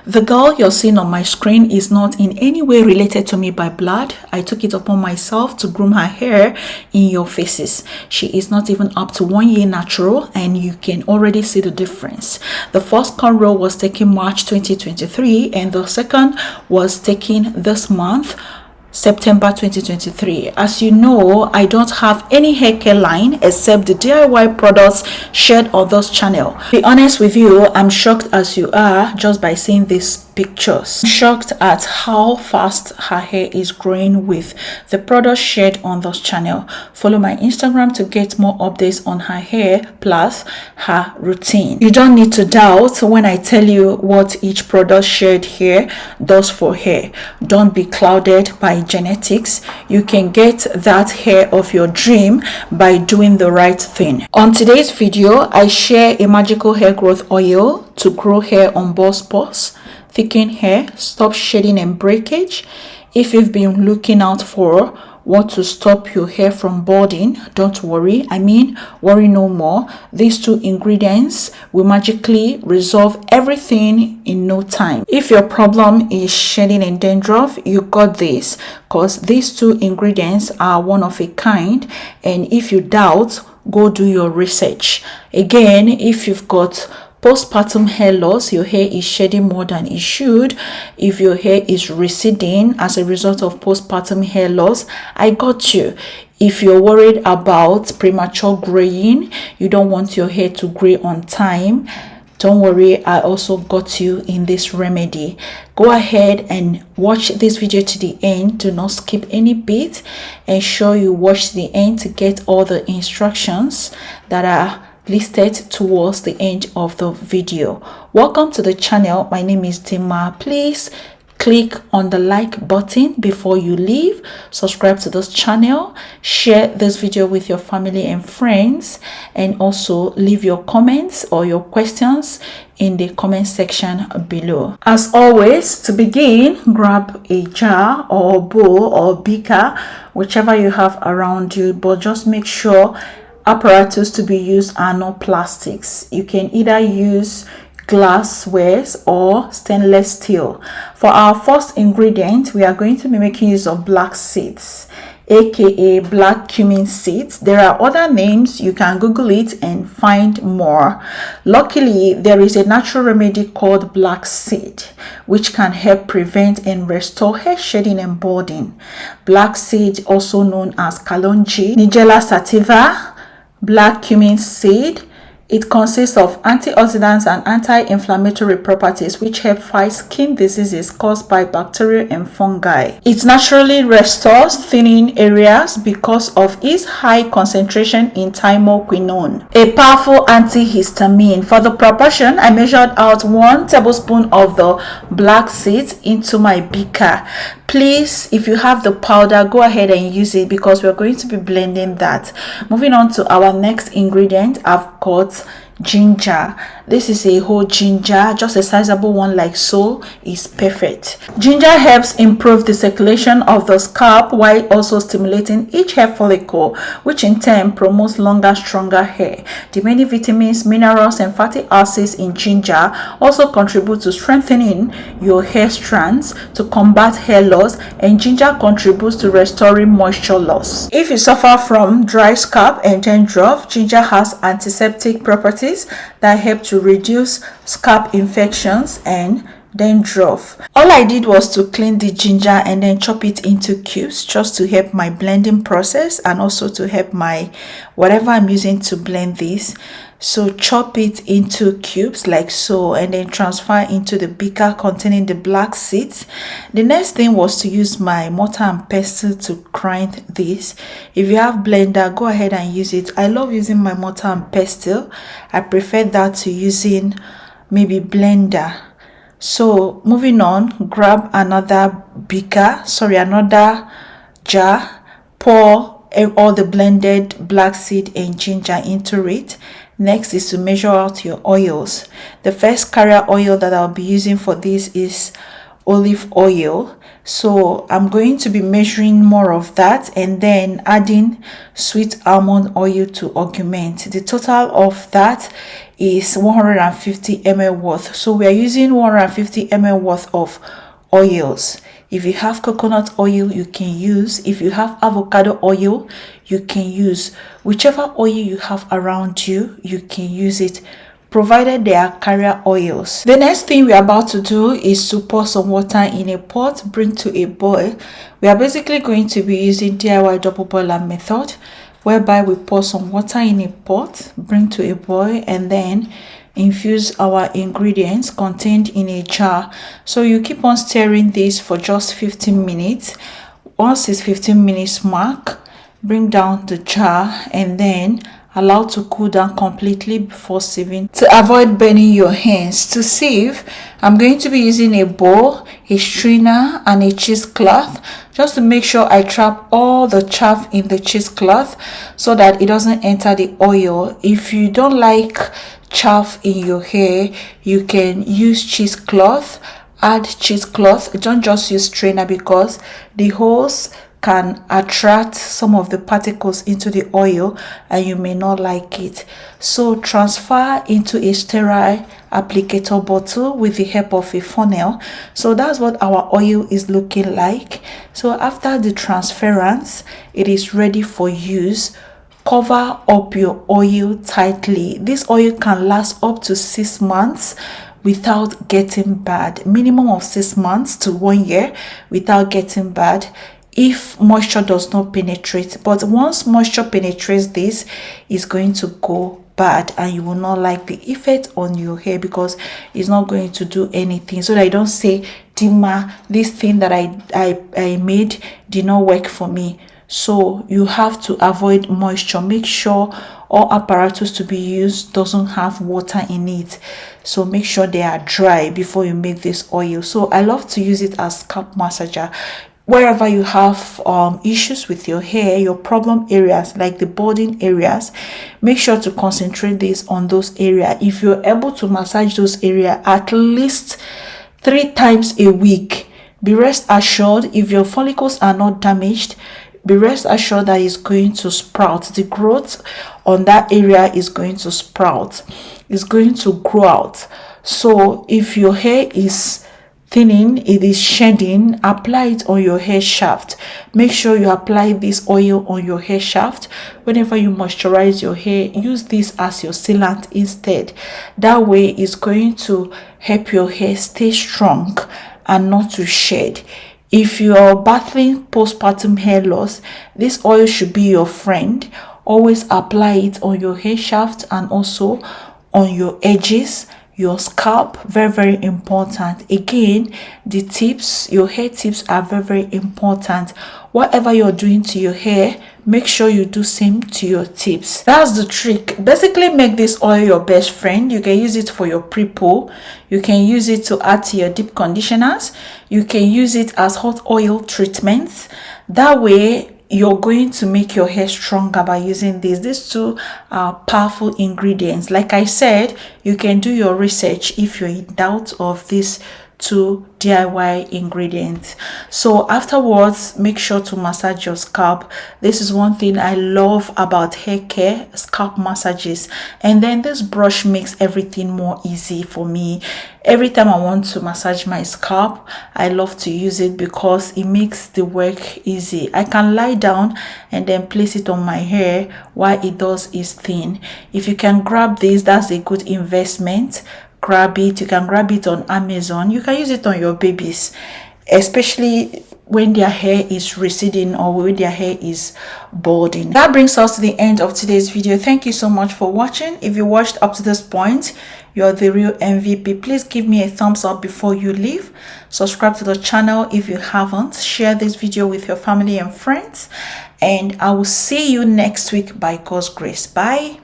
The girl you're seeing on my screen is not in any way related to me by blood. I took it upon myself to groom her hair in your faces. She is not even up to 1 year natural, and you can already see the difference. The first cornrow was taken March 2023 and the second was taken this month, September 2023. As you know, I don't have any hair care line except the DIY products shared on this channel. To be honest with you, I'm shocked as you are just by seeing these pictures. I'm shocked at how fast her hair is growing with the products shared on this channel. Follow my Instagram to get more updates on her hair plus her routine. You don't need to doubt when I tell you what each product shared here does for hair. Don't be clouded by genetics. You can get that hair of your dream by doing the right thing. On today's video, I share a magical hair growth oil to grow hair on bald spots, thicken hair, stop shedding and breakage. If you've been looking out for what to stop your hair from balding, don't worry. Worry no more. These two ingredients will magically resolve everything in no time. If your problem is shedding and dandruff, you got this, because these two ingredients are one of a kind. And if you doubt, go do your research. Again, if you've got postpartum hair loss, your hair is shedding more than it should, if your hair is receding as a result of postpartum hair loss, I got you. If you're worried about premature graying, you don't want your hair to gray on time, don't worry, I also got you in this remedy. Go ahead and watch this video to the end. Do not skip any bit. Ensure you watch the end to get all the instructions that are listed towards the end of the video. Welcome to the channel. My name is Dima. Please click on the like button before you leave. Subscribe to this channel. Share this video with your family and friends, and also leave your comments or your questions in the comment section below. As always, to begin, grab a jar or bowl or beaker, whichever you have around you, but just make sure apparatus to be used are not plastics. You can either use glasswares or stainless steel. For our first ingredient, we are going to be making use of black seeds, aka black cumin seeds. There are other names. You can Google it and find more. Luckily, there is a natural remedy called black seed which can help prevent and restore hair shedding and balding. Black seed, also known as kalonji, nigella sativa, black cumin seed. It consists of antioxidants and anti-inflammatory properties which help fight skin diseases caused by bacteria and fungi. It naturally restores thinning areas because of its high concentration in thymoquinone, a powerful antihistamine. For the proportion, I measured out 1 tablespoon of the black seeds into my beaker. Please, if you have the powder, go ahead and use it because we're going to be blending that. Moving on to our next ingredient, I've got ginger. This is a whole ginger, just a sizable one like so is perfect. Ginger helps improve the circulation of the scalp while also stimulating each hair follicle, which in turn promotes longer, stronger hair. The many vitamins, minerals and fatty acids in ginger also contribute to strengthening your hair strands to combat hair loss, and ginger contributes to restoring moisture loss. If you suffer from dry scalp and dandruff, ginger has antiseptic properties that help to reduce scalp infections and dandruff. All I did was to clean the ginger and then chop it into cubes just to help my blending process and also to help my whatever I'm using to blend this. So chop it into cubes like so and then transfer into the beaker containing the black seeds. The next thing was to use my mortar and pestle to grind this. If you have blender, go ahead and use it. I love using my mortar and pestle. I prefer that to using maybe blender. So moving on, grab another jar, pour all the blended black seed and ginger into it. Next is to measure out your oils. The first carrier oil that I'll be using for this is olive oil. So I'm going to be measuring more of that and then adding sweet almond oil to augment. The total of that is 150 ml worth. So we are using 150 ml worth of oils. If you have coconut oil, you can use. If you have avocado oil, you can use. Whichever oil you have around you, you can use it, provided they are carrier oils. The next thing we are about to do is to pour some water in a pot, bring to a boil. We are basically going to be using DIY double boiler method, whereby we pour some water in a pot, bring to a boil, and then infuse our ingredients contained in a jar. So you keep on stirring this for just 15 minutes. Once it's 15 minutes mark, bring down the jar and then allow to cool down completely before sieving to avoid burning your hands. To sieve, I'm going to be using a bowl, a strainer, and a cheesecloth, just to make sure I trap all the chaff in the cheesecloth so that it doesn't enter the oil. If you don't like chaff in your hair, you can use cheesecloth. Add cheesecloth. Don't just use strainer, because the holes can attract some of the particles into the oil and you may not like it. So transfer into a sterile applicator bottle with the help of a funnel. So that's what our oil is looking like. So after the transference, it is ready for use. Cover up your oil tightly. This oil can last up to 6 months without getting bad. Minimum of 6 months to 1 year without getting bad, if moisture does not penetrate. But once moisture penetrates, this is going to go bad and you will not like the effect on your hair, because it's not going to do anything. So that I don't say, Dima, this thing that I made did not work for me. So you have to avoid moisture. Make sure all apparatus to be used doesn't have water in it. So make sure they are dry before you make this oil. So I love to use it as scalp massager. Wherever you have issues with your hair, your problem areas like the balding areas, make sure to concentrate this on those areas. If you're able to massage those areas at least 3 times a week, be rest assured, if your follicles are not damaged, be rest assured that it's going to sprout. The growth on that area is going to sprout. It's going to grow out. So if your hair is thinning, it is shedding, apply it on your hair shaft. Make sure you apply this oil on your hair shaft. Whenever you moisturize your hair, use this as your sealant instead. That way it's going to help your hair stay strong and not to shed. If you are battling postpartum hair loss, this oil should be your friend. Always apply it on your hair shaft and also on your edges, your scalp. Very important. Again, the tips, your hair tips are very important. Whatever you're doing to your hair, make sure you do same to your tips. That's the trick. Basically, make this oil your best friend. You can use it for your pre-poo. You can use it to add to your deep conditioners. You can use it as hot oil treatments. That way you're going to make your hair stronger by using this. These two are powerful ingredients. Like I said, you can do your research if you're in doubt of these two DIY ingredients. So afterwards, make sure to massage your scalp. This is one thing I love about hair care, scalp massages. And then this brush makes everything more easy for me. Every time I want to massage my scalp, I love to use it because it makes the work easy. I can lie down and then place it on my hair while it does its thing. If you can grab this, that's a good investment. Grab it. You can grab it on Amazon. You can use it on your babies, especially when their hair is receding or when their hair is balding. That brings us to the end of today's video. Thank you so much for watching. If you watched up to this point, you're the real MVP. Please give me a thumbs up before you leave. Subscribe to the channel if you haven't. Share this video with your family and friends, and I will see you next week by God's grace. Bye.